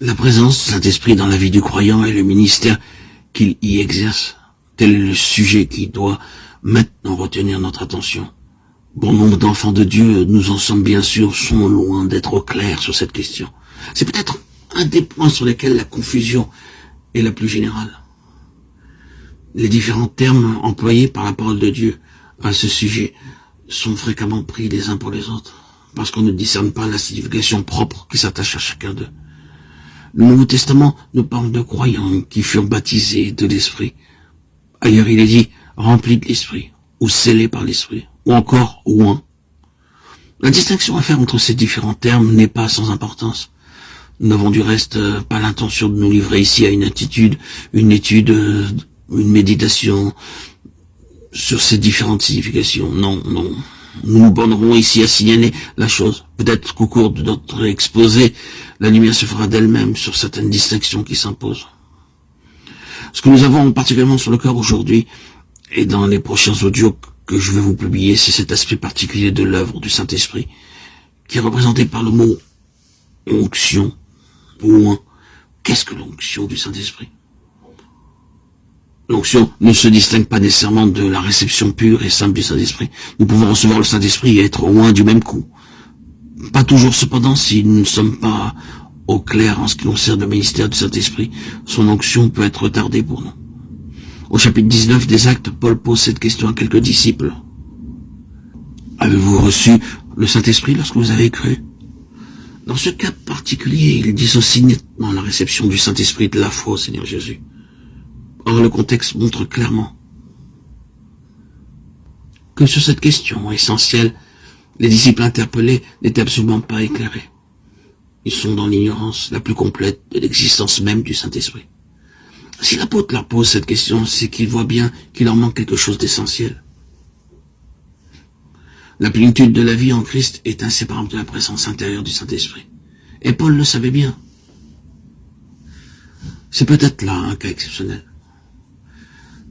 La présence du Saint-Esprit dans la vie du croyant et le ministère qu'il y exerce, tel est le sujet qui doit maintenant retenir notre attention. Bon nombre d'enfants de Dieu, nous en sommes bien sûr, sont loin d'être au clair sur cette question. C'est peut-être un des points sur lesquels la confusion est la plus générale. Les différents termes employés par la parole de Dieu à ce sujet sont fréquemment pris les uns pour les autres, parce qu'on ne discerne pas la signification propre qui s'attache à chacun d'eux. Le Nouveau Testament nous parle de croyants qui furent baptisés de l'Esprit. Ailleurs, il est dit « remplis de l'Esprit » ou « scellés par l'Esprit » ou encore « oints ». La distinction à faire entre ces différents termes n'est pas sans importance. Nous n'avons du reste pas l'intention de nous livrer ici à une étude, une méditation sur ces différentes significations. Non. Nous nous bornerons ici à signaler la chose. Peut-être qu'au cours de notre exposé, la lumière se fera d'elle-même sur certaines distinctions qui s'imposent. Ce que nous avons particulièrement sur le cœur aujourd'hui, et dans les prochains audios que je vais vous publier, c'est cet aspect particulier de l'œuvre du Saint-Esprit, qui est représenté par le mot onction, ou un. Qu'est-ce que l'onction du Saint-Esprit? L'onction ne se distingue pas nécessairement de la réception pure et simple du Saint-Esprit. Nous pouvons recevoir le Saint-Esprit et être loin du même coup. Pas toujours cependant si nous ne sommes pas au clair en ce qui concerne le ministère du Saint-Esprit. Son onction peut être retardée pour nous. Au chapitre 19 des Actes, Paul pose cette question à quelques disciples. Avez-vous reçu le Saint-Esprit lorsque vous avez cru? Dans ce cas particulier, il dissocie nettement la réception du Saint-Esprit de la foi au Seigneur Jésus. Or, le contexte montre clairement que sur cette question essentielle, les disciples interpellés n'étaient absolument pas éclairés. Ils sont dans l'ignorance la plus complète de l'existence même du Saint-Esprit. Si l'apôtre leur pose cette question, c'est qu'il voit bien qu'il leur manque quelque chose d'essentiel. La plénitude de la vie en Christ est inséparable de la présence intérieure du Saint-Esprit. Et Paul le savait bien. C'est peut-être là un cas exceptionnel.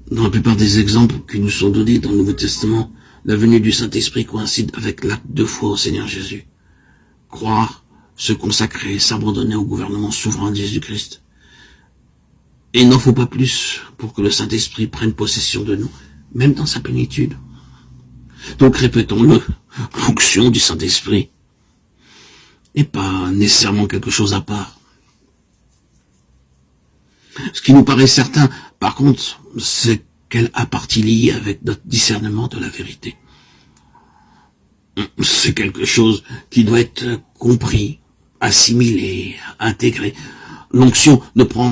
Dans la plupart des exemples qui nous sont donnés dans le Nouveau Testament, la venue du Saint-Esprit coïncide avec l'acte de foi au Seigneur Jésus. Croire, se consacrer, s'abandonner au gouvernement souverain de Jésus-Christ. Et il n'en faut pas plus pour que le Saint-Esprit prenne possession de nous, même dans sa plénitude. Donc répétons-le, l'onction du Saint-Esprit n'est pas nécessairement quelque chose à part. Ce qui nous paraît certain, par contre, c'est qu'elle a partie liée avec notre discernement de la vérité. C'est quelque chose qui doit être compris, assimilé, intégré. L'onction ne prend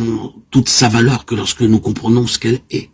toute sa valeur que lorsque nous comprenons ce qu'elle est.